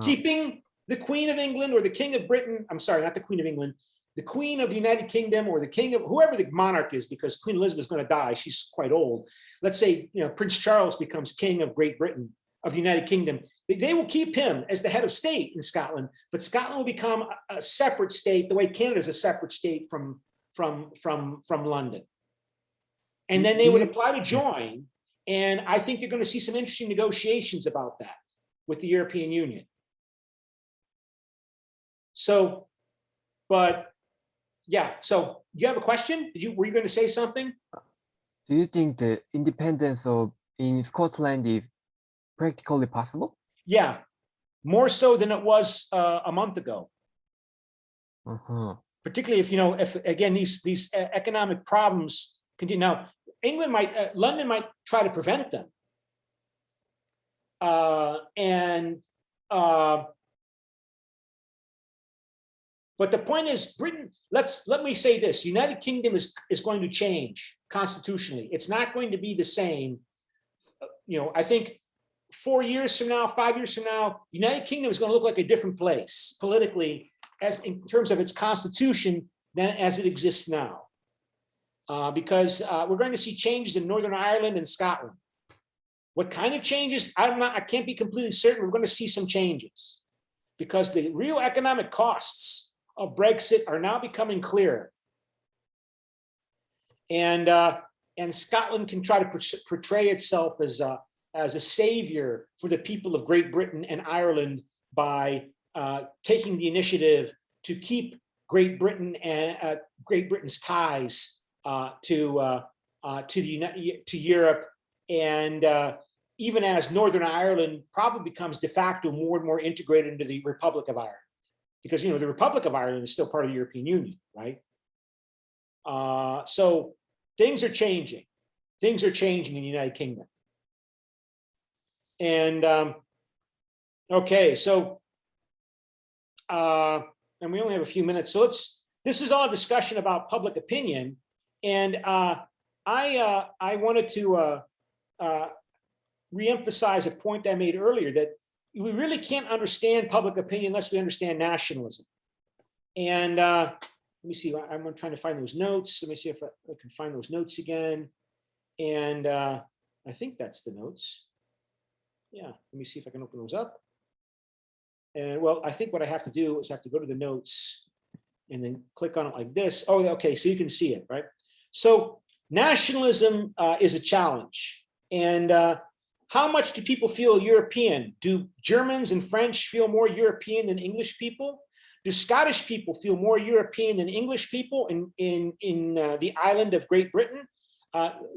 keeping the Queen of England or the King of Britain, I'm sorry, not the Queen of England, the Queen of the United Kingdom or the King of whoever the monarch is, because Queen Elizabeth is going to die. She's quite old. Let's say, Prince Charles becomes King of Great Britain, of the United Kingdom. They will keep him as the head of state in Scotland, but Scotland will become a separate state, the way Canada is a separate state from London. And then they would apply to join. And I think they're going to see some interesting negotiations about that with the European Union. So, but yeah, so you have a question? Were you going to say something? Do you think the independence in Scotland is practically possible? Yeah, more so than it was a month ago. Particularly if again these economic problems continue. Now, London might try to prevent them, but the point is, Britain, let me say this, United Kingdom is going to change constitutionally. It's not going to be the same. I think 4 years from now, 5 years from now, United Kingdom is going to look like a different place politically, as in terms of its constitution, than as it exists now. Because we're going to see changes in Northern Ireland and Scotland. What kind of changes? I can't be completely certain. We're going to see some changes because the real economic costs of Brexit are now becoming clearer. And Scotland can try to portray itself as a savior for the people of Great Britain and Ireland by taking the initiative to keep Great Britain and Great Britain's ties to Europe, and even as Northern Ireland probably becomes de facto more and more integrated into the Republic of Ireland, because the Republic of Ireland is still part of the European Union, right? So things are changing. Things are changing in the United Kingdom. And okay, so and we only have a few minutes, so this is all a discussion about public opinion, and I wanted to reemphasize a point I made earlier, that we really can't understand public opinion unless we understand nationalism. And let me see, I'm trying to find those notes. Let me see if I can find those notes again. And I think that's the notes. Yeah, let me see if I can open those up. And well, I think what I have to do is I have to go to the notes and then click on it like this. Oh, okay, so you can see it, right? So nationalism is a challenge. And how much do people feel European? Do Germans and French feel more European than English people? Do Scottish people feel more European than English people in the island of Great Britain?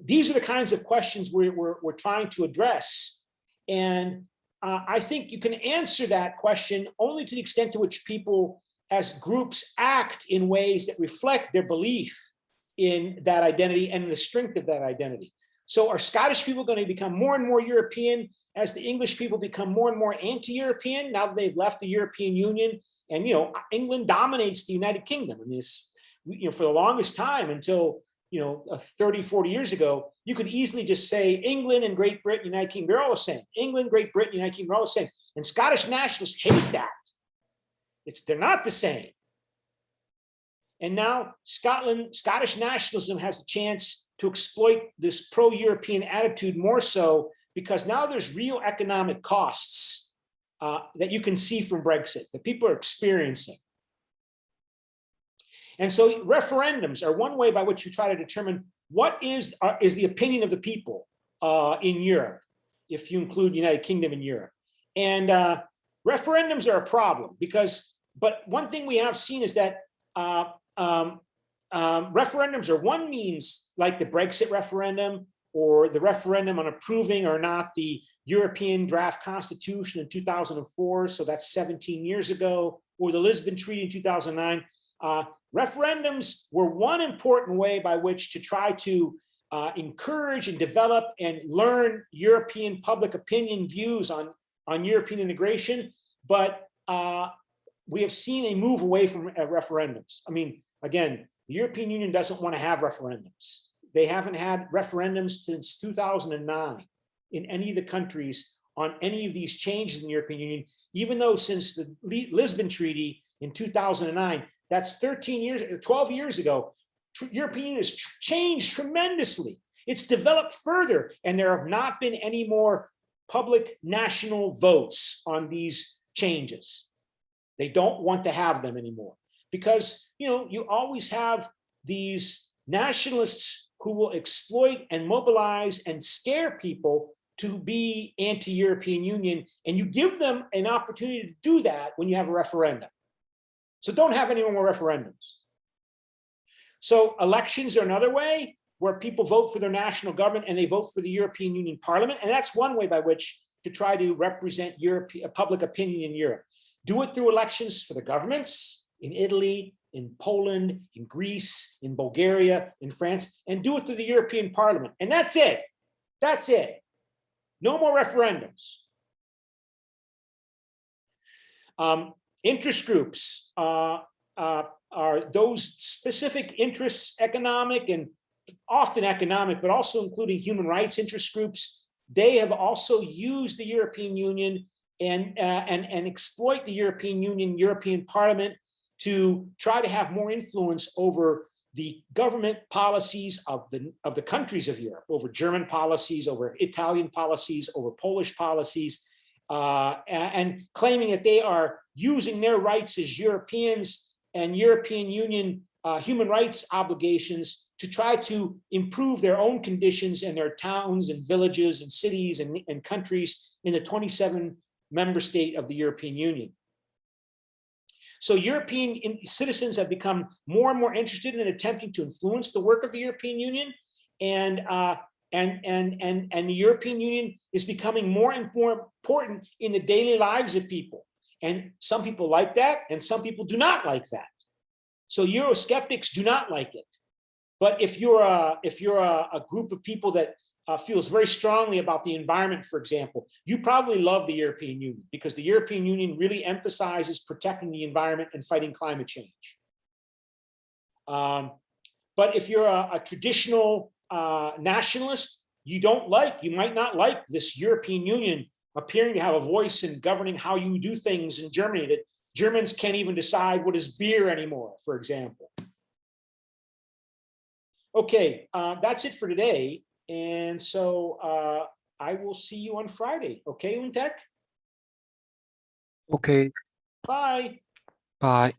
These are the kinds of questions we're trying to address. And I think you can answer that question only to the extent to which people as groups act in ways that reflect their belief in that identity and the strength of that identity. So are Scottish people going to become more and more European as the English people become more and more anti-European now that they've left the European Union? And, England dominates the United Kingdom. I mean, for the longest time until, 30, 40 years ago, you could easily just say England and Great Britain, United Kingdom, they're all the same. England, Great Britain, United Kingdom, they're all the same. And Scottish nationalists hate that. They're not the same. And now Scottish nationalism has a chance to exploit this pro-European attitude more so, because now there's real economic costs that you can see from Brexit, that people are experiencing. And so referendums are one way by which you try to determine what is the opinion of the people in Europe, if you include United Kingdom in Europe. And referendums are a problem but one thing we have seen is that referendums are one means, like the Brexit referendum or the referendum on approving or not the European draft constitution in 2004, so that's 17 years ago, or the Lisbon Treaty in 2009. Referendums were one important way by which to try to encourage and develop and learn European public opinion views on European integration, but we have seen a move away from referendums. I mean, again, the European Union doesn't want to have referendums. They haven't had referendums since 2009 in any of the countries on any of these changes in the European Union, even though since the Lisbon Treaty in 2009, that's 12 years ago, European Union has changed tremendously. It's developed further, and there have not been any more public national votes on these changes. They don't want to have them anymore because, you always have these nationalists who will exploit and mobilize and scare people to be anti-European Union, and you give them an opportunity to do that when you have a referendum. So don't have any more referendums. So elections are another way where people vote for their national government and they vote for the European Union Parliament, and that's one way by which to try to represent public opinion in Europe. Do it through elections for the governments in Italy, in Poland, in Greece, in Bulgaria, in France, and do it through the European Parliament. And that's it. That's it. No more referendums. Interest groups are those specific interests, economic and often economic, but also including human rights interest groups they have also used the European Union and exploit the European Union, European Parliament to try to have more influence over the government policies of the countries of Europe, over German policies, over Italian policies, over Polish policies, and claiming that they are using their rights as Europeans and European Union human rights obligations to try to improve their own conditions in their towns and villages and cities and countries in the 27 member state of the European Union. So European citizens have become more and more interested in attempting to influence the work of the European Union, and the European Union is becoming more and more important in the daily lives of people. And some people like that, and some people do not like that. So Eurosceptics do not like it. But if you're a group of people that feels very strongly about the environment, for example, you probably love the European Union, because the European Union really emphasizes protecting the environment and fighting climate change. But if you're a traditional nationalist, you might not like this European Union appearing to have a voice in governing how you do things in Germany, that Germans can't even decide what is beer anymore, for example. Okay, that's it for today. And so I will see you on Friday. Okay, Untek? Okay, Bye. bye.